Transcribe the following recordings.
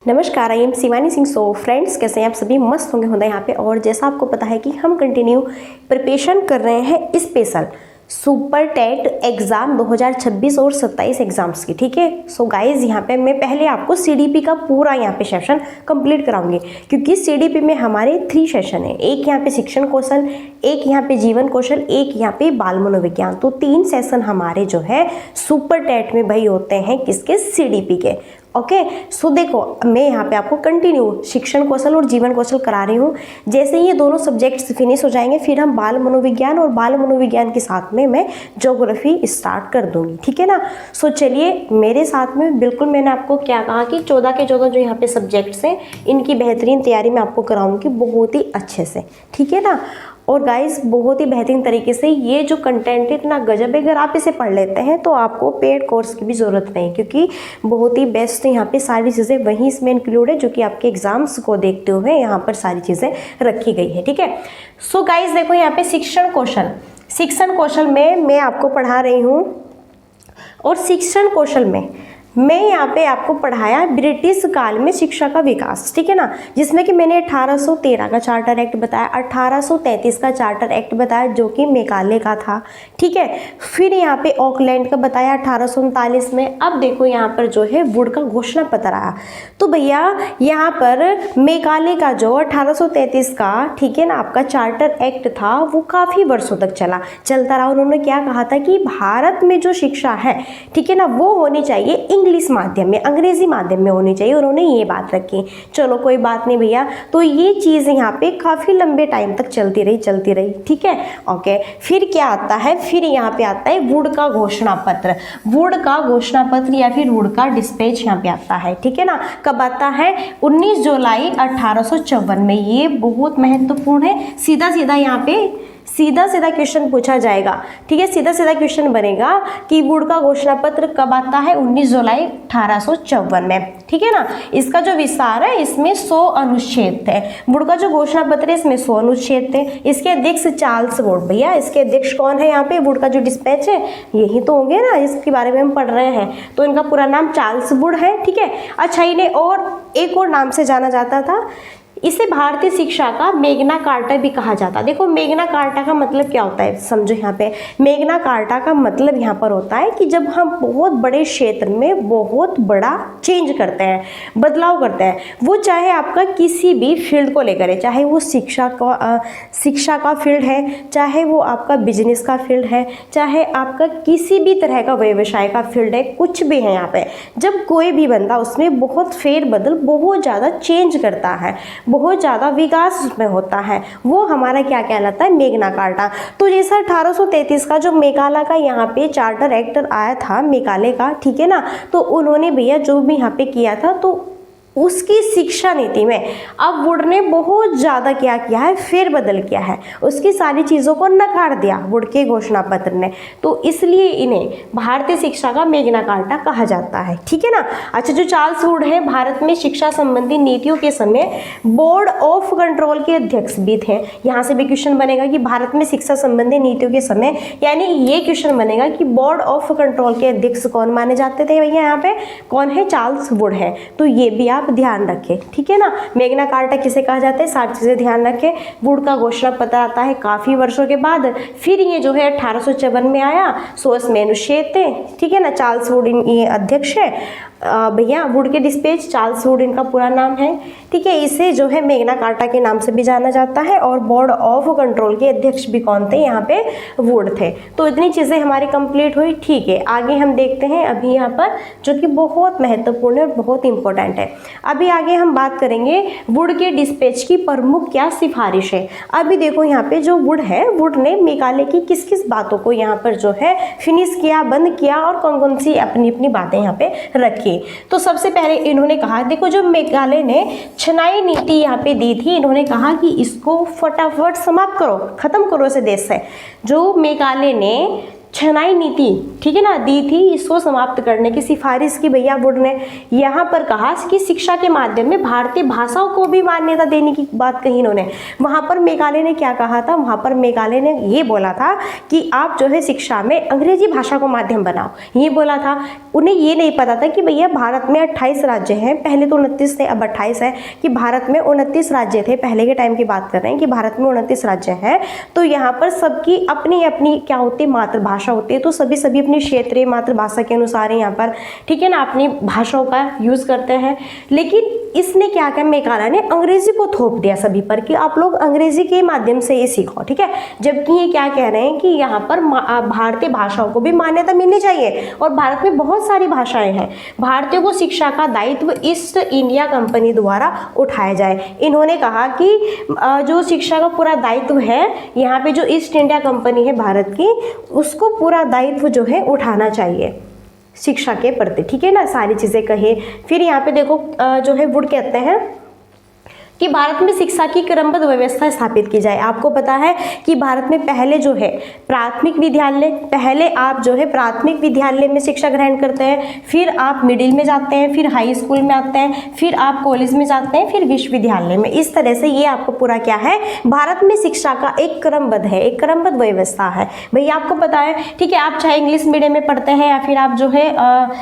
नमस्कार, I am Shivani Singh. So friends, कैसे हैं आप सभी? मस्त होंगे यहाँ पे। और जैसा आपको पता है कि हम कंटिन्यू प्रिपरेशन कर रहे हैं स्पेशल सुपर टेट एग्ज़ाम 2026 और 27 एग्ज़ाम्स की, ठीक है। सो गाइज, यहाँ पे मैं पहले आपको सीडीपी का पूरा यहाँ पे सेशन कंप्लीट कराऊंगी, क्योंकि सीडीपी में हमारे 3 सेशन है। एक यहाँ पे शिक्षण कौशल, एक यहाँ पे जीवन कौशल, एक यहाँ पे बाल मनोविज्ञान। तो 3 सेशन हमारे जो है सुपर टेट में भाई होते हैं किसके? सीडीपी के। ओके, सो देखो, मैं यहाँ पे आपको कंटिन्यू शिक्षण कौशल और जीवन कौशल करा रही हूँ। जैसे ही ये दोनों सब्जेक्ट्स फिनिश हो जाएंगे, फिर हम बाल मनोविज्ञान और बाल मनोविज्ञान के साथ में मैं ज्योग्राफी स्टार्ट कर दूंगी, ठीक है ना। सो चलिए मेरे साथ में, बिल्कुल मैंने आपको क्या कहा कि 14 के 14 जो यहाँ पे सब्जेक्ट्स हैं, इनकी बेहतरीन तैयारी मैं आपको कराऊंगी बहुत ही अच्छे से, ठीक है ना। और गाइस, बहुत ही बेहतरीन तरीके से ये जो कंटेंट इतना गजब है, अगर आप इसे पढ़ लेते हैं तो आपको पेड कोर्स की भी ज़रूरत नहीं, क्योंकि बहुत ही बेस्ट यहाँ पे सारी चीज़ें वहीं इसमें इंक्लूड है, जो कि आपके एग्जाम्स को देखते हुए यहाँ पर सारी चीज़ें रखी गई है, ठीक है। सो गाइस देखो, यहाँ पे शिक्षण कौशल में मैं आपको पढ़ा रही हूँ। और शिक्षण कौशल में मैं यहाँ पे आपको पढ़ाया ब्रिटिश काल में शिक्षा का विकास, ठीक है ना, जिसमें कि मैंने 1813 का चार्टर एक्ट बताया, 1833 का चार्टर एक्ट बताया जो कि मेकाले का था, ठीक है। फिर यहाँ पे ऑकलैंड का बताया 1839 में। अब देखो यहाँ पर जो है वुड का घोषणा पत्र आया। तो भैया यहाँ पर मेकाले का जो 1833 का, ठीक है ना, आपका चार्टर एक्ट था, वो काफ़ी वर्षों तक चलता रहा। उन्होंने क्या कहा था कि भारत में जो शिक्षा है, ठीक है ना, वो होनी चाहिए इंग्लिश माध्यम में, अंग्रेजी माध्यम में होनी चाहिए। उन्होंने ये बात रखी। चलो कोई बात नहीं भैया, तो ये चीज़ यहाँ पे काफ़ी लंबे टाइम तक चलती रही, ठीक है। ओके, फिर क्या आता है? फिर यहाँ पे आता है वुड का घोषणा पत्र या फिर वुड का डिस्पैच यहाँ पे आता है, ठीक है ना। कब आता है? 19 जुलाई 1854 में। ये बहुत महत्वपूर्ण है। सीधा यहाँ पे सीधा क्वेश्चन पूछा जाएगा, ठीक है। सीधा क्वेश्चन बनेगा कि वुड का घोषणा पत्र कब आता है? 19 जुलाई 1854 में, ठीक है ना। इसका जो विस्तार है, इसमें 100 अनुच्छेद थे। वुड का जो घोषणा पत्र है, इसमें 100 अनुच्छेद थे। इसके अध्यक्ष चार्ल्स वुड। भैया इसके अध्यक्ष कौन है? यहाँ पे वुड का जो डिस्पैच है, यही तो होंगे ना, इसके बारे में हम पढ़ रहे हैं। तो इनका पूरा नाम चार्ल्स वुड है, ठीक है। अच्छा, इन्हें और एक और नाम से जाना जाता था। इसे भारतीय शिक्षा का मैग्ना कार्टा भी कहा जाता है। देखो, मैग्ना कार्टा का मतलब क्या होता है, समझो। यहाँ पे मैग्ना कार्टा का मतलब यहाँ पर होता है कि जब हम बहुत बड़े क्षेत्र में बहुत बड़ा चेंज करते हैं, बदलाव करते हैं, वो चाहे आपका किसी भी फील्ड को लेकर है, चाहे वो शिक्षा का फील्ड है, चाहे वो आपका बिजनेस का फील्ड है, चाहे आपका किसी भी तरह का व्यवसाय का फील्ड है, कुछ भी है। यहाँ पे जब कोई भी बंदा उसमें बहुत फेरबदल, बहुत ज़्यादा चेंज करता है, बहुत ज़्यादा विकास उसमें होता है, वो हमारा क्या कहलाता है? Magna carta. तो जैसा 1833 का जो मेकाला का यहाँ पे चार्टर एक्ट आया था, मेकाले का, ठीक है ना, तो उन्होंने भैया जो भी यहाँ पे किया था, तो उसकी शिक्षा नीति में अब वुड ने बहुत ज़्यादा क्या किया है? फेरबदल किया है। उसकी सारी चीज़ों को नकार दिया वुड के घोषणा पत्र ने। तो इसलिए इन्हें भारतीय शिक्षा का मैग्ना कार्टा कहा जाता है, ठीक है ना। अच्छा, जो चार्ल्स वुड है, भारत में शिक्षा संबंधी नीतियों के समय बोर्ड ऑफ कंट्रोल के अध्यक्ष भी थे। यहाँ से भी क्वेश्चन बनेगा कि भारत में शिक्षा संबंधी नीतियों के समय, यानी ये क्वेश्चन बनेगा कि बोर्ड ऑफ कंट्रोल के अध्यक्ष कौन माने जाते थे भैया? यहाँ पे कौन है? चार्ल्स वुड है। तो ये भी आप ध्यान रखें, ठीक है ना। मैग्ना कार्टा किसे कहा जाता है? सारी चीजें ध्यान रखें। वुड का घोषणा पत्र आता है काफी वर्षों के बाद। फिर ये जो है 1854 में आया, 100 अनुच्छेद थे, ठीक है ना। चार्ल्स वुड ये अध्यक्ष है भैया। वुड के डिस्पैच, चार्ल्स वुड इनका पूरा नाम है, ठीक है। इसे जो है मैग्ना कार्टा के नाम से भी जाना जाता है। और बोर्ड ऑफ कंट्रोल के अध्यक्ष भी कौन थे? यहाँ पे वुड थे। तो इतनी चीज़ें हमारी कंप्लीट हुई, ठीक है। आगे हम देखते हैं अभी यहाँ पर, जो कि बहुत महत्वपूर्ण है और बहुत इंपॉर्टेंट है। अभी आगे हम बात करेंगे वुड के डिस्पैच की प्रमुख क्या सिफारिश है। अभी देखो यहाँ पे जो वुड है, वुड ने मेकाले की किस किस बातों को यहाँ पर जो है फिनिश किया, बंद किया, और कौन कौन सी अपनी अपनी बातें यहाँ पे रखी। तो सबसे पहले इन्होंने कहा, देखो, जो मेकाले ने छनाई नीति यहाँ पे दी थी, इन्होंने कहा कि इसको फटाफट समाप्त करो, खत्म करो इसे देश से। जो मेकाले ने छनाई नीति, ठीक है ना, दी थी। इसको समाप्त करने की सिफारिश की भैया वुड ने। यहाँ पर कहा कि शिक्षा के माध्यम में भारतीय भाषाओं को भी मान्यता देने की बात कही इन्होंने। वहाँ पर मेघालय ने क्या कहा था, वहाँ पर मेघालय ने ये बोला था कि आप जो है शिक्षा में अंग्रेजी भाषा को माध्यम बनाओ, ये बोला था। उन्हें ये नहीं पता था कि भैया भारत में 28 राज्य हैं, पहले तो 29 थे, अब 28 है, कि भारत में 29 राज्य थे, पहले के टाइम की बात कर रहे हैं कि भारत में 29 राज्य हैं। तो यहाँ पर सबकी अपनी अपनी क्या होती है, मातृभाषा होती है। तो सभी अपनी क्षेत्रीय मातृभाषा के अनुसार यहाँ पर, ठीक है ना, अपनी भाषाओं का यूज़ करते हैं। लेकिन इसने क्या किया, मेघालय ने अंग्रेजी को थोप दिया सभी पर कि आप लोग अंग्रेजी के माध्यम से ये सीखो, ठीक है। जबकि ये क्या कह रहे हैं कि यहाँ पर भारतीय भाषाओं को भी मान्यता मिलनी चाहिए, और भारत में बहुत सारी भाषाएं हैं। भारतीयों को शिक्षा का दायित्व ईस्ट इंडिया कंपनी द्वारा उठाया जाए। इन्होंने कहा कि जो शिक्षा का पूरा दायित्व है यहाँ पे, जो ईस्ट इंडिया कंपनी है भारत की, उसको पूरा दायित्व जो है उठाना चाहिए शिक्षा के प्रति, ठीक है ना, सारी चीज़ें कहे। फिर यहाँ पे देखो जो है वुड कहते हैं कि भारत में शिक्षा की क्रमबद्ध व्यवस्था स्थापित की जाए। आपको पता है कि भारत में पहले जो है प्राथमिक विद्यालय, पहले आप जो है प्राथमिक विद्यालय में शिक्षा ग्रहण करते हैं, फिर आप मिडिल में जाते हैं, फिर हाई स्कूल में आते हैं, फिर आप कॉलेज में जाते हैं, फिर विश्वविद्यालय में। इस तरह से ये आपको पूरा क्या है, भारत में शिक्षा का एक क्रमबद्ध है, एक क्रमबद्ध व्यवस्था है। भैया आपको पता है, ठीक है, आप चाहे इंग्लिश मीडियम में पढ़ते हैं या फिर आप जो है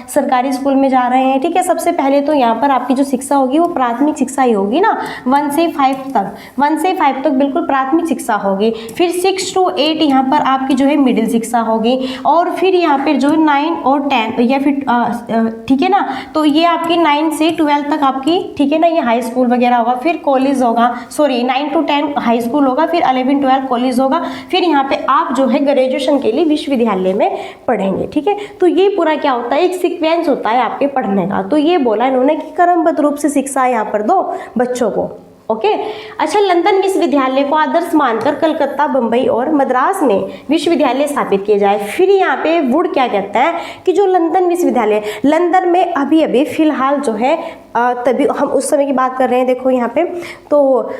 सरकारी स्कूल में जा रहे हैं, ठीक है। सबसे पहले तो यहाँ पर आपकी जो शिक्षा होगी वो प्राथमिक शिक्षा ही होगी ना, 1 से 5 तक बिल्कुल प्राथमिक शिक्षा होगी। फिर 6 to 8 यहाँ पर आपकी जो है मिडिल शिक्षा होगी, और फिर यहाँ पर जो है 9 और 10 या फिर ठीक है ना, तो ये आपकी 9 से 12 तक आपकी, ठीक है ना, ये हाई स्कूल वगैरह होगा। फिर कॉलेज होगा, सॉरी 9 to 10 हाई स्कूल होगा, फिर 11 12 कॉलेज होगा। फिर यहाँ पे आप जो है ग्रेजुएशन के लिए विश्वविद्यालय में पढ़ेंगे, ठीक है। तो ये पूरा क्या होता है, एक सीक्वेंस होता है आपके पढ़ने का। तो ये बोला इन्होंने कि क्रमबद्ध रूप से शिक्षा यहाँ पर दो बच्चों को, ओके। अच्छा, लंदन विश्वविद्यालय को आदर्श मानकर कलकत्ता, बंबई और मद्रास में विश्वविद्यालय स्थापित किए जाए। फिर यहाँ पे वुड क्या कहता है कि जो लंदन विश्वविद्यालय, लंदन में अभी अभी फिलहाल जो है तभी हम उस समय की बात कर रहे हैं, देखो यहाँ पे तो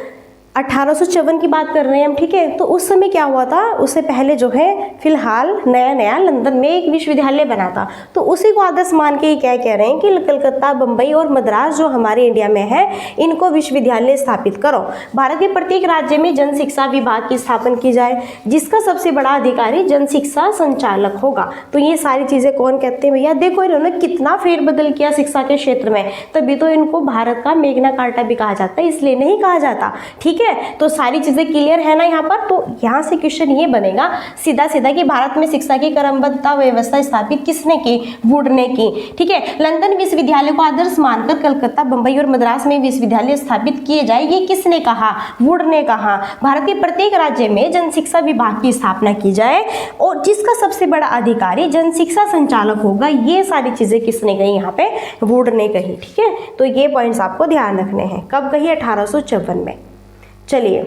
1854 की बात कर रहे हैं हम, ठीक है। तो उस समय क्या हुआ था, उससे पहले जो है फिलहाल नया लंदन में एक विश्वविद्यालय बना था। तो उसी को आदर्श मान के क्या कह रहे हैं कि कलकत्ता, बंबई और मद्रास जो हमारे इंडिया में है, इनको विश्वविद्यालय स्थापित करो। भारत के प्रत्येक राज्य में जन शिक्षा विभाग की स्थापना की जाए, जिसका सबसे बड़ा अधिकारी जन शिक्षा संचालक होगा। तो ये सारी चीजें कौन कहते हैं भैया, देखो इन्होंने कितना फेरबदल किया शिक्षा के क्षेत्र में, तभी तो इनको भारत का मेग्ना कार्टा भी कहा जाता है, इसलिए नहीं कहा जाता, ठीक है। तो सारी चीजें क्लियर है ना यहाँ पर। तो यहाँ से क्वेश्चन ये बनेगा सीधा सीधा कि भारत में शिक्षा की क्रमबद्धता व्यवस्था स्थापित किसने की, वुड ने की, ठीक है। लंदन विश्वविद्यालय को आदर्श मानकर कलकत्ता, बंबई और मद्रास में विश्वविद्यालय स्थापित किए जाए, ये किसने कहा, वुड ने कहा। भारत के प्रत्येक राज्य में जन शिक्षा विभाग की स्थापना की जाए, और जिसका सबसे बड़ा अधिकारी जन शिक्षा संचालक होगा। ये सारी चीजें किसने कही, यहाँ पे वुड ने कही, ठीक है। तो ये पॉइंट्स आपको ध्यान रखने हैं। कब कही, 1854 में। चलिए,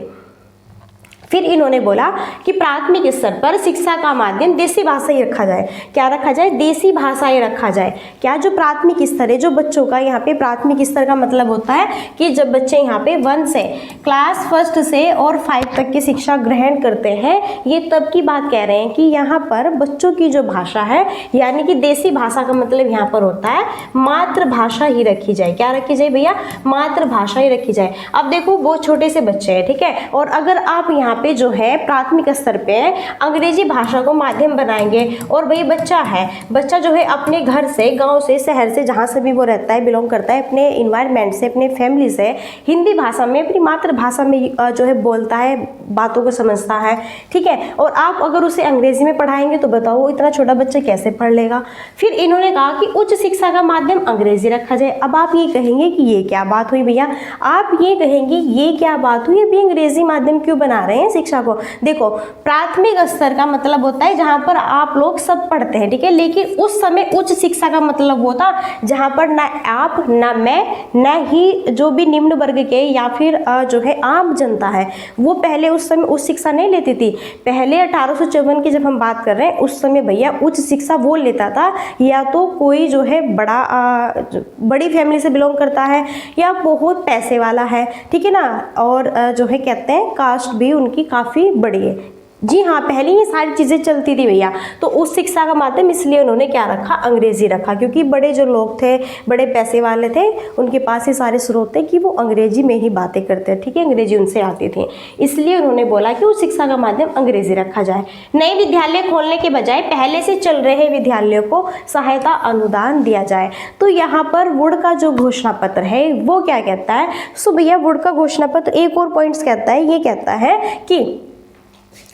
फिर इन्होंने बोला कि प्राथमिक स्तर पर शिक्षा का माध्यम देसी भाषा ही रखा जाए। क्या रखा जाए, देसी भाषा ही रखा जाए। क्या, जो प्राथमिक स्तर है, जो बच्चों का यहाँ पे प्राथमिक स्तर का मतलब होता है कि जब बच्चे यहाँ पे 1 से क्लास 1 से और 5 तक की शिक्षा ग्रहण करते हैं, ये तब की बात कह रहे हैं कि यहाँ पर बच्चों की जो भाषा है, यानी कि देसी भाषा का मतलब यहाँ पर होता है मातृभाषा ही रखी जाए। क्या रखी जाए भैया, मातृभाषा ही रखी जाए। अब देखो वो छोटे से बच्चे हैं, ठीक है, और अगर आप यहाँ पे जो है प्राथमिक स्तर पे अंग्रेजी भाषा को माध्यम बनाएंगे, और वही बच्चा है, बच्चा जो है अपने घर से, गांव से, शहर से, जहां से भी वो रहता है, बिलोंग करता है, अपने इन्वायरमेंट से, अपने फैमिली से, हिंदी भाषा में, अपनी मातृभाषा में जो है बोलता है, बातों को समझता है, ठीक है। और आप अगर उसे अंग्रेजी में पढ़ाएंगे तो बताओ वो इतना छोटा बच्चा कैसे पढ़ लेगा। फिर इन्होंने कहा कि उच्च शिक्षा का माध्यम अंग्रेजी रखा जाए। अब आप ये कहेंगे कि ये क्या बात हुई भैया, आप ये कहेंगे ये क्या बात हुई, अभी अंग्रेजी माध्यम क्यों बना रहे हैं शिक्षा को। देखो, प्राथमिक स्तर का मतलब होता है जहां पर आप लोग सब पढ़ते हैं, ठीक है, लेकिन उस समय उच्च शिक्षा का मतलब होता जहां पर ना आप, ना मैं, ना ही जो भी निम्न वर्ग के या फिर जो है आम जनता है, वो पहले उस समय उच्च शिक्षा नहीं लेती थी। पहले 1854 की जब हम बात कर रहे हैं, उस समय भैया उच्च शिक्षा वो लेता था या तो कोई जो है बड़ी फैमिली से बिलोंग करता है या बहुत पैसे वाला है, ठीक है ना, और जो है कहते हैं कास्ट भी उनकी काफ़ी बड़ी है, जी हाँ, पहले ही सारी चीज़ें चलती थी भैया, तो उस शिक्षा का माध्यम इसलिए उन्होंने क्या रखा, अंग्रेजी रखा, क्योंकि बड़े जो लोग थे, बड़े पैसे वाले थे, उनके पास ही सारे स्रोत थे कि वो अंग्रेजी में ही बातें करते हैं, ठीक है, अंग्रेजी उनसे आती थी, इसलिए उन्होंने बोला कि उस शिक्षा का माध्यम अंग्रेजी रखा जाए। नए विद्यालय खोलने के बजाय पहले से चल रहे विद्यालयों को सहायता अनुदान दिया जाए। तो यहाँ पर वुड का जो घोषणा पत्र है वो क्या कहता है, सो भैया वुड का घोषणा पत्र एक और पॉइंट्स कहता है, ये कहता है कि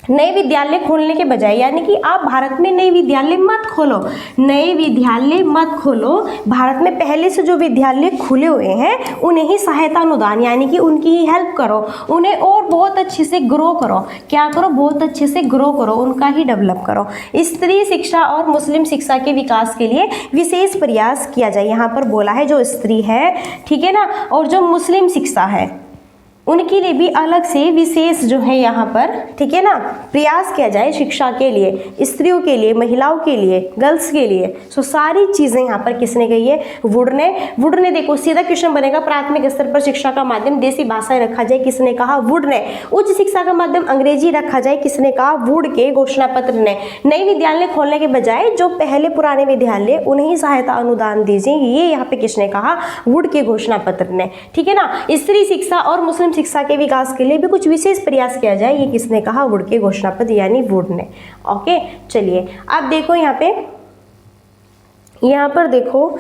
नए विद्यालय खोलने के बजाय, यानी कि आप भारत में नए विद्यालय मत खोलो, नए विद्यालय मत खोलो, भारत में पहले से जो विद्यालय खुले हुए हैं उन्हें ही सहायता अनुदान, यानी कि उनकी ही हेल्प करो, उन्हें और बहुत अच्छे से ग्रो करो, क्या करो, बहुत अच्छे से ग्रो करो, उनका ही डेवलप करो। स्त्री शिक्षा और मुस्लिम शिक्षा के विकास के लिए विशेष प्रयास किया जाए। यहाँ पर बोला है जो स्त्री है, ठीक है ना, और जो मुस्लिम शिक्षा है उनके लिए भी अलग से विशेष जो है यहाँ पर, ठीक है ना, प्रयास किया जाए शिक्षा के लिए, स्त्रियों के लिए, महिलाओं के लिए, गर्ल्स के लिए। सो सारी चीज़ें यहाँ पर किसने कही है, वुड ने देखो सीधा क्वेश्चन बनेगा, प्राथमिक स्तर पर शिक्षा का माध्यम देसी भाषाएं रखा जाए, किसने कहा, वुड ने। उच्च शिक्षा का माध्यम अंग्रेजी रखा जाए, किसने कहा, वुड के घोषणा पत्र ने। नए विद्यालय खोलने के बजाय जो पहले पुराने विद्यालय उन्हें ही सहायता अनुदान दीजिए, ये यहाँ पे किसने कहा, वुड के घोषणा पत्र ने, ठीक है ना। स्त्री शिक्षा और मुस्लिम शिक्षा के विकास के लिए भी कुछ विशेष प्रयास किया जाए, ये किसने कहा, वुड के घोषणा पत्र यानी वुड ने। ओके, चलिए अब देखो यहाँ पर देखो,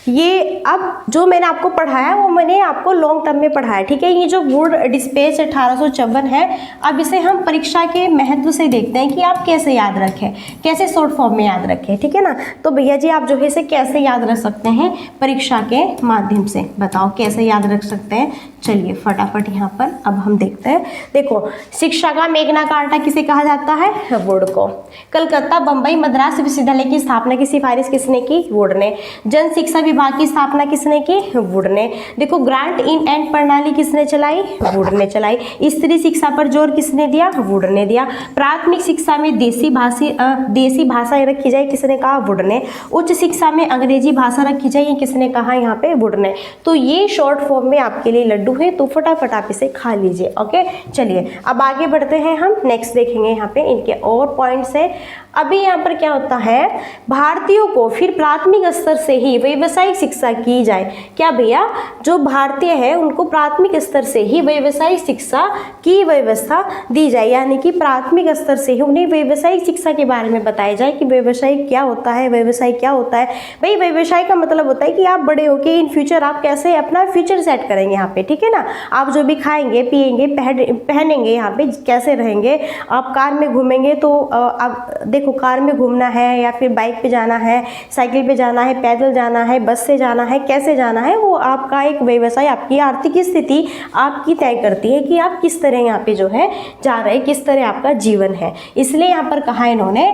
ये अब जो मैंने आपको पढ़ाया वो मैंने आपको लॉन्ग टर्म में पढ़ाया, ठीक है। ये जो वुड डिस्पेच 1854 है, अब इसे हम परीक्षा के महत्व से देखते हैं कि आप कैसे याद रखें, कैसे शॉर्ट फॉर्म में याद रखें, ठीक है ना। तो भैया जी आप जो है इसे कैसे याद रख सकते हैं परीक्षा के माध्यम से, बताओ कैसे याद रख सकते हैं। चलिए फटाफट यहाँ पर अब हम देखते हैं। देखो, शिक्षा का मेघना कार्टा किसे कहा जाता है, वुड को। कलकत्ता, बम्बई, मद्रास विश्वविद्यालय की स्थापना की सिफारिश किसने की, वुड ने। जन शिक्षा विभाग की स्थापना किसने की, वुड ने। देखो, ग्रांट इन एंड प्रणाली किसने चलाई, वुड ने चलाई। स्त्री शिक्षा पर जोर किसने दिया, वुड ने दिया। प्राथमिक शिक्षा में देसी भाषाएं रखी जाए, किसने कहा, वुड ने। उच्च शिक्षा में अंग्रेजी भाषा रखी जाए, किसने कहा, यहाँ पे वुड ने। तो ये शॉर्ट फॉर्म में आपके लिए लड्डू है, तो फटाफट आप इसे खा लीजिए। ओके, चलिए अब आगे बढ़ते हैं, हम नेक्स्ट देखेंगे यहाँ पे इनके और पॉइंट्स है। अभी यहाँ पर क्या होता है, भारतीयों को फिर प्राथमिक स्तर से ही व्यावसायिक शिक्षा की जाए। क्या भैया, जो भारतीय है उनको प्राथमिक स्तर से ही व्यावसायिक शिक्षा की व्यवस्था दी जाए, यानी कि प्राथमिक स्तर से ही उन्हें व्यावसायिक शिक्षा के बारे में बताया जाए कि व्यवसाय क्या होता है, व्यवसाय क्या होता है। भाई व्यवसाय का मतलब होता है कि आप बड़े होके इन फ्यूचर आप कैसे अपना फ्यूचर सेट करेंगे यहाँ पे, ठीक है ना। आप जो भी खाएंगे पिएंगे पहनेंगे, यहाँ पे कैसे रहेंगे, आप कार में घूमेंगे तो आप देखो कार में घूमना है या फिर बाइक पे जाना है, साइकिल पे जाना है, पैदल जाना है, बस से जाना है, कैसे जाना है, वो आपका एक व्यवसाय, आपकी आर्थिक स्थिति आपकी तय करती है कि आप किस तरह यहाँ पे जो है जा रहे हैं, किस तरह आपका जीवन है। इसलिए यहाँ पर कहा इन्होंने,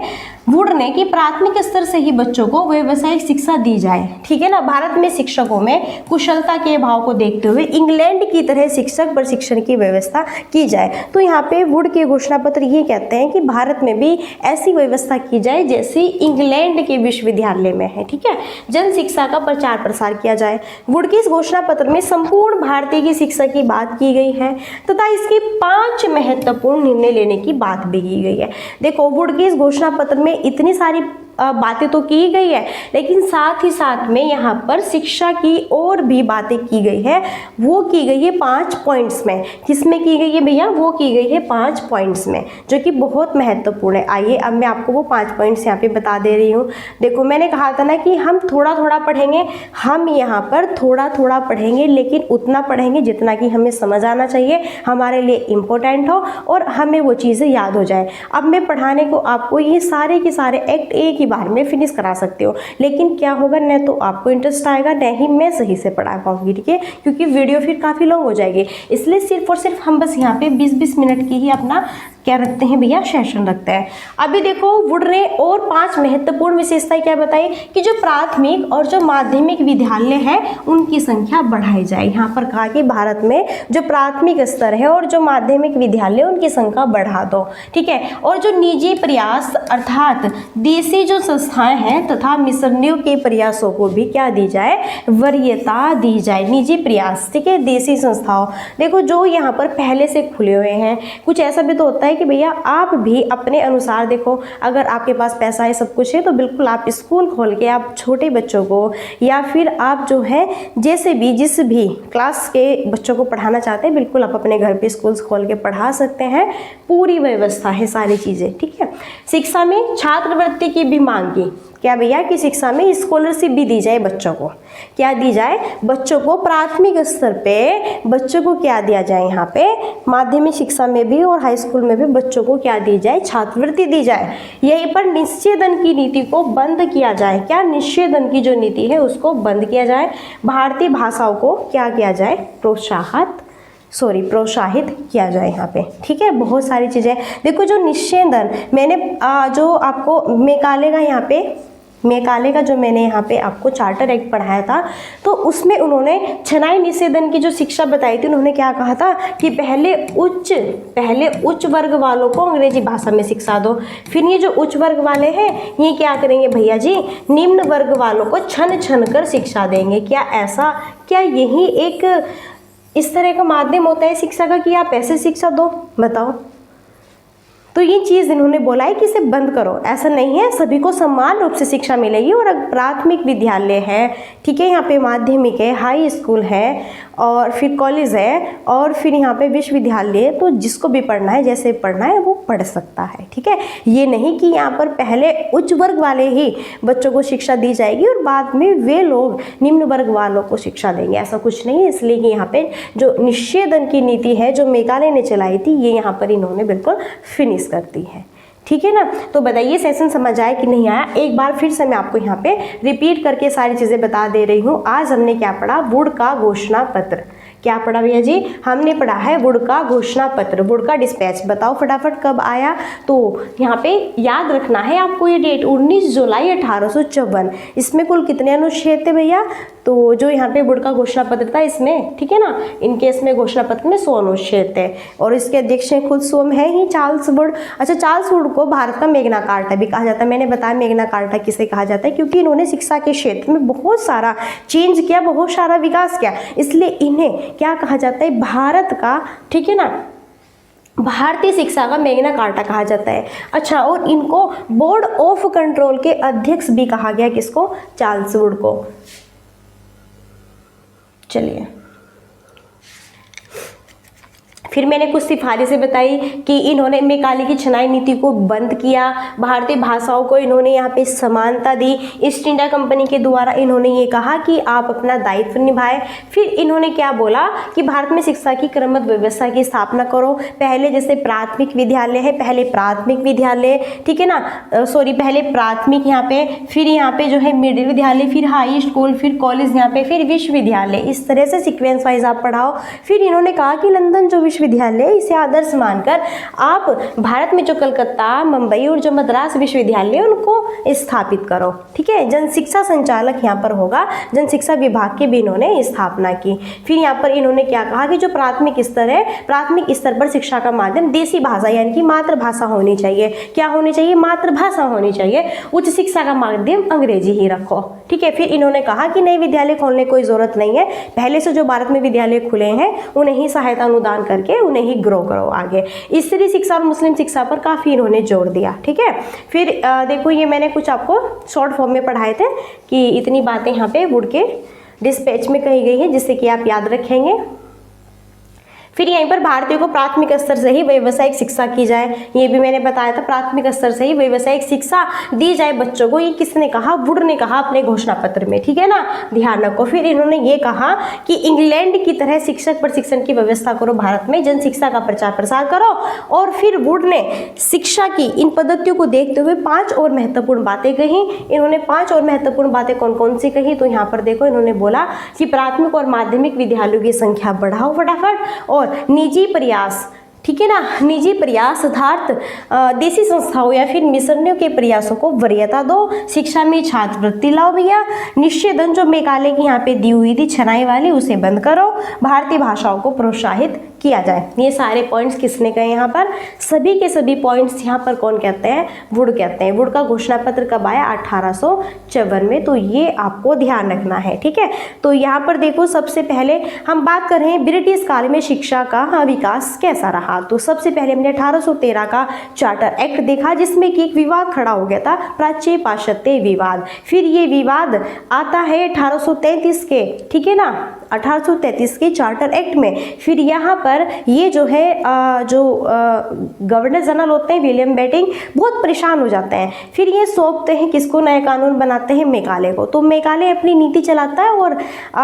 वुड ने, कि प्राथमिक स्तर से ही बच्चों को व्यावसायिक शिक्षा दी जाए, ठीक है ना। भारत में शिक्षकों में कुशलता के अभाव को देखते हुए इंग्लैंड की तरह शिक्षक प्रशिक्षण की व्यवस्था की जाए। तो यहाँ पे वुड के घोषणा पत्र ये कहते हैं कि भारत में भी ऐसी व्यवस्था की जाए जैसी इंग्लैंड के विश्वविद्यालय में है, ठीक है। जन शिक्षा का प्रचार प्रसार किया जाए। वुड के इस घोषणा पत्र में संपूर्ण भारतीय की शिक्षा की बात की गई है तथा इसकी 5 महत्वपूर्ण निर्णय लेने की बात भी की गई है। देखो, वुड के इस घोषणा पत्र में इतनी सारी बातें तो की गई है, लेकिन साथ ही साथ में यहाँ पर शिक्षा की और भी बातें की गई है। वो की गई है 5 पॉइंट्स में। किसमें की गई है भैया, वो की गई है 5 पॉइंट्स में, जो कि बहुत महत्वपूर्ण है। आइए अब मैं आपको वो 5 पॉइंट्स यहाँ पे बता दे रही हूँ। देखो, मैंने कहा था ना कि हम थोड़ा थोड़ा पढ़ेंगे, हम यहाँ पर थोड़ा थोड़ा पढ़ेंगे, लेकिन उतना पढ़ेंगे जितना कि हमें समझ आना चाहिए, हमारे लिए इम्पोर्टेंट हो और हमें वो चीज़ें याद हो जाए। अब मैं पढ़ाने को आपको ये सारे के सारे एक्ट एक बार में फिनिश करा सकते हो, लेकिन क्या होगा, न तो आपको इंटरेस्ट आएगा, न ही मैं सही से पढ़ा पाऊंगी, ठीक है, क्योंकि वीडियो फिर काफ़ी लॉन्ग हो जाएगी। इसलिए सिर्फ और सिर्फ हम बस यहाँ पे 20-20 मिनट की ही अपना क्या रखते हैं भैया, सेशन रखते हैं। अभी देखो, वुड ने और 5 महत्वपूर्ण विशेषताएं क्या बताई कि जो प्राथमिक और जो माध्यमिक विद्यालय है उनकी संख्या बढ़ाई जाए। यहाँ पर कहा कि भारत में जो प्राथमिक स्तर है और जो माध्यमिक विद्यालय उनकी संख्या बढ़ा दो, ठीक है। और जो निजी प्रयास अर्थात देसी जो संस्थाएं हैं तथा मिशनरियों के प्रयासों को भी क्या दी जाए, वरीयता दी जाए। निजी प्रयास, ठीक है, देसी संस्थाओं। देखो, जो यहाँ पर पहले से खुले हुए हैं, कुछ ऐसा भी तो होता है है कि भैया आप भी अपने अनुसार देखो, अगर आपके पास पैसा है, सब कुछ है, तो बिल्कुल आप स्कूल खोल के आप छोटे बच्चों को या फिर आप जो है जैसे भी जिस भी क्लास के बच्चों को पढ़ाना चाहते हैं, बिल्कुल आप अपने घर पे स्कूल्स खोल के पढ़ा सकते हैं। पूरी व्यवस्था है, सारी चीज़ें, ठीक है। शिक्षा में छात्रवृत्ति की भी मांग की, क्या भैया कि शिक्षा में स्कॉलरशिप भी दी जाए बच्चों को। क्या दी जाए? बच्चों को प्राथमिक स्तर पे बच्चों को क्या दिया जाए, यहाँ पे माध्यमिक शिक्षा में भी और हाई स्कूल में भी बच्चों को क्या दी जाए, छात्रवृत्ति दी जाए। यहीं पर निश्चय धन की नीति को बंद किया जाए। क्या? निश्चय धन की जो नीति है उसको बंद किया जाए। भारतीय भाषाओं को क्या किया जाए, प्रोत्साहित किया जाए यहाँ पे, ठीक है। बहुत सारी चीज़ें देखो, जो निश्चय धन मैंने जो आपको मेकाले का जो मैंने यहाँ पे आपको चार्टर एक्ट पढ़ाया था, तो उसमें उन्होंने छनाई निषेधन की जो शिक्षा बताई थी, उन्होंने क्या कहा था कि पहले उच्च वर्ग वालों को अंग्रेजी भाषा में शिक्षा दो, फिर ये जो उच्च वर्ग वाले हैं ये क्या करेंगे भैया जी, निम्न वर्ग वालों को छन कर शिक्षा देंगे। क्या यही एक इस तरह का माध्यम होता है शिक्षा का कि आप ऐसे शिक्षा दो? बताओ। तो ये चीज़ इन्होंने बोला है कि इसे बंद करो। ऐसा नहीं है, सभी को समान रूप से शिक्षा मिलेगी। और प्राथमिक विद्यालय है, ठीक है, यहाँ पे माध्यमिक है, हाई स्कूल है और फिर कॉलेज है और फिर यहाँ पे विश्वविद्यालय, तो जिसको भी पढ़ना है, जैसे पढ़ना है वो पढ़ सकता है, ठीक है। ये नहीं कि यहाँ पर पहले उच्च वर्ग वाले ही बच्चों को शिक्षा दी जाएगी और बाद में वे लोग निम्न वर्ग वालों को शिक्षा देंगे, ऐसा कुछ नहीं है। इसलिए कि यहाँ पे जो निश्चय धन की नीति है जो मेघालय ने चलाई थी, ये यहाँ पर इन्होंने बिल्कुल फिनिश करती है, ठीक है ना। तो बताइए सेशन समझ आया कि नहीं आया? एक बार फिर से मैं आपको यहाँ पे रिपीट करके सारी चीज़ें बता दे रही हूँ। आज हमने क्या पढ़ा? वुड का घोषणा पत्र। क्या पढ़ा भैया जी? हमने पढ़ा है वुड का घोषणा पत्र, वुड का डिस्पैच। बताओ फटाफट कब आया? तो यहाँ पे याद रखना है आपको ये डेट, 19 जुलाई 1854। इसमें कुल कितने अनुच्छेद थे भैया? तो जो यहाँ पे वुड का घोषणा पत्र था इसमें, ठीक है ना, इनके इसमें घोषणा पत्र में 100 अनुच्छेद थे और इसके अध्यक्ष खुद स्वयं है ही चार्ल्स वुड। अच्छा, चार्ल्स वुड को भारत का मैग्ना कार्टा भी कहा जाता है। मैंने बताया मैग्ना कार्टा किसे कहा जाता है, क्योंकि इन्होंने शिक्षा के क्षेत्र में बहुत सारा चेंज किया, बहुत सारा विकास किया, इसलिए इन्हें क्या कहा जाता है? भारत का, ठीक है ना, भारतीय शिक्षा का मैग्ना कार्टा कहा जाता है। अच्छा, और इनको बोर्ड ऑफ कंट्रोल के अध्यक्ष भी कहा गया, किसको? चार्ल्स वुड को। चलिए, फिर मैंने कुछ सिफारिशें बताई कि इन्होंने मेकाले की छनाई नीति को बंद किया, भारतीय भाषाओं को इन्होंने यहाँ पे समानता दी, ईस्ट इंडिया कंपनी के द्वारा इन्होंने ये कहा कि आप अपना दायित्व निभाएं। फिर इन्होंने क्या बोला कि भारत में शिक्षा की क्रमबद्ध व्यवस्था की स्थापना करो। पहले जैसे प्राथमिक विद्यालय है, पहले प्राथमिक विद्यालय, ठीक है ना, पहले प्राथमिक यहाँ पे, फिर यहाँ पे जो है मिडिल विद्यालय, फिर हाई स्कूल, फिर कॉलेज यहाँ पे, फिर विश्वविद्यालय, इस तरह से सिक्वेंस वाइज आप पढ़ाओ। फिर इन्होंने कहा कि लंदन जो विश्वविद्यालय इसे आदर्श मानकर आप भारत में जो कलकत्ता, मुंबई और जो मद्रास विश्वविद्यालय उनको स्थापित करो, ठीक है। जन शिक्षा संचालक यहाँ पर होगा, जन शिक्षा विभाग की भी इन्होंने स्थापना की। फिर यहाँ पर इन्होंने क्या कहा कि जो प्राथमिक स्तर है, प्राथमिक स्तर पर शिक्षा का माध्यम देसी भाषा यानी कि मातृभाषा होनी चाहिए। क्या होनी चाहिए? मातृभाषा होनी चाहिए। उच्च शिक्षा का माध्यम अंग्रेजी ही रखो, ठीक है। फिर इन्होंने कहा कि नए विद्यालय खोलने की कोई जरूरत नहीं है, पहले से जो भारत में विद्यालय खुले हैं उन्हें ही सहायता अनुदान करके उन्हें ही ग्रो करो आगे। स्त्री शिक्षा और मुस्लिम शिक्षा पर काफ़ी इन्होंने जोर दिया, ठीक है। फिर देखो, ये मैंने कुछ आपको शॉर्ट फॉर्म में पढ़ाए थे कि इतनी बातें यहाँ पे वुड के डिस्पैच में कही गई है, जिससे कि आप याद रखेंगे। फिर यहीं पर भारतीयों को प्राथमिक स्तर से ही व्यावसायिक शिक्षा की जाए, ये भी मैंने बताया था, प्राथमिक स्तर से ही व्यावसायिक शिक्षा दी जाए बच्चों को। ये किसने कहा? वुड ने कहा अपने घोषणा पत्र में, ठीक है ना, ध्यान रखो। फिर इन्होंने ये कहा कि इंग्लैंड की तरह शिक्षक प्रशिक्षण की व्यवस्था करो, भारत में जन शिक्षा का प्रचार प्रसार करो। और फिर वुड ने शिक्षा की इन पद्धतियों को देखते हुए 5 और महत्वपूर्ण बातें कही। इन्होंने 5 और महत्वपूर्ण बातें कौन कौन सी कही? तो यहाँ पर देखो, इन्होंने बोला कि प्राथमिक और माध्यमिक विद्यालयों की संख्या बढ़ाओ फटाफट, और निजी प्रयास, ठीक है ना, निजी प्रयास अर्थात देसी संस्थाओं या फिर मिशनरियों के प्रयासों को वरीयता दो। शिक्षा में छात्रवृत्ति लाओ भैया। निश्चय धन जो मेघालय की यहाँ पे दी हुई थी छनाई वाली, उसे बंद करो। भारतीय भाषाओं को प्रोत्साहित किया जाए। ये सारे पॉइंट्स किसने कहे यहाँ पर? सभी के सभी पॉइंट्स यहाँ पर कौन कहते हैं? वुड कहते हैं। वुड का घोषणा पत्र कब आया? 1854 में। तो ये आपको ध्यान रखना है, ठीक है। तो यहाँ पर देखो, सबसे पहले हम बात कर रहे हैं ब्रिटिश काल में शिक्षा का विकास कैसा रहा। था। तो सबसे पहले हमने 1813 का चार्टर एक्ट देखा, जिसमें कि एक विवाद खड़ा हो गया था, प्राच्य पाश्चात्य विवाद। फिर ये विवाद आता है 1833 के, ठीक है ना, 1833 के चार्टर एक्ट में। फिर यहाँ पर ये जो है गवर्नर जनरल होते हैं विलियम बेंटिंक, बहुत परेशान हो जाते हैं। फिर ये सौंपते हैं किसको, नया कानून बनाते हैं मेकाले को। तो मेकाले अपनी नीति चलाता है और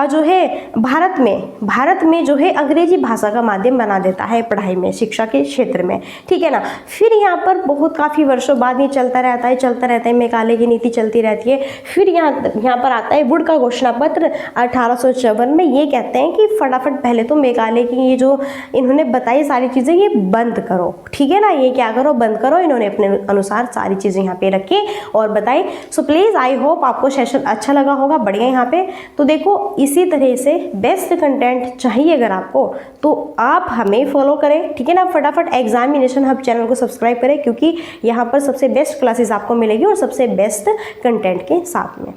जो है भारत में जो है अंग्रेजी भाषा का माध्यम बना देता है पढ़ाई में, शिक्षा के क्षेत्र में, ठीक है ना। फिर यहाँ पर बहुत काफ़ी वर्षों बाद ये चलता रहता है, मेकाले की नीति चलती रहती है। फिर यहाँ पर आता है वुड का घोषणा पत्र 1854 में। ये कहते हैं कि फटाफट पहले तो मेकाले की ये जो इन्होंने बताई सारी चीज़ें ये बंद करो, ठीक है ना, ये क्या करो, बंद करो। इन्होंने अपने अनुसार सारी चीज़ें यहाँ पे रखी और बताई। सो प्लीज़ आई होप आपको सेशन अच्छा लगा होगा, बढ़िया यहाँ पे। तो देखो इसी तरह से बेस्ट कंटेंट चाहिए अगर आपको, तो आप हमें फॉलो करें, ठीक है ना। फटाफट एग्जामिनेशन हब चैनल को सब्सक्राइब करें, क्योंकि यहाँ पर सबसे बेस्ट क्लासेस आपको मिलेगी और सबसे बेस्ट कंटेंट के साथ में।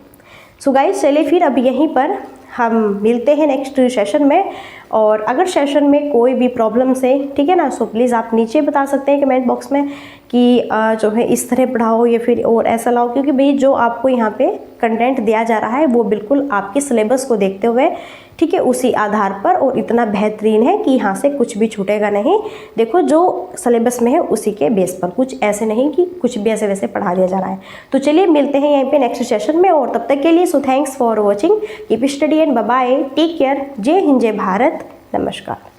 सो गाइस चलिए फिर अब यहीं पर हम मिलते हैं नेक्स्ट सेशन में। और अगर सेशन में कोई भी प्रॉब्लम्स है, ठीक है ना, सो प्लीज़ आप नीचे बता सकते हैं कमेंट बॉक्स में कि जो है इस तरह पढ़ाओ या फिर और ऐसा लाओ, क्योंकि भाई जो आपको यहाँ पे कंटेंट दिया जा रहा है वो बिल्कुल आपके सिलेबस को देखते हुए, ठीक है, उसी आधार पर, और इतना बेहतरीन है कि यहाँ से कुछ भी छूटेगा नहीं। देखो जो सिलेबस में है उसी के बेस पर, कुछ ऐसे नहीं कि कुछ भी ऐसे वैसे पढ़ा दिया जा रहा है। तो चलिए मिलते हैं यहीं पे नेक्स्ट सेशन में, और तब तक के लिए so thanks for watching, keep study and bye bye, take care, जय हिंद जय भारत, नमस्कार।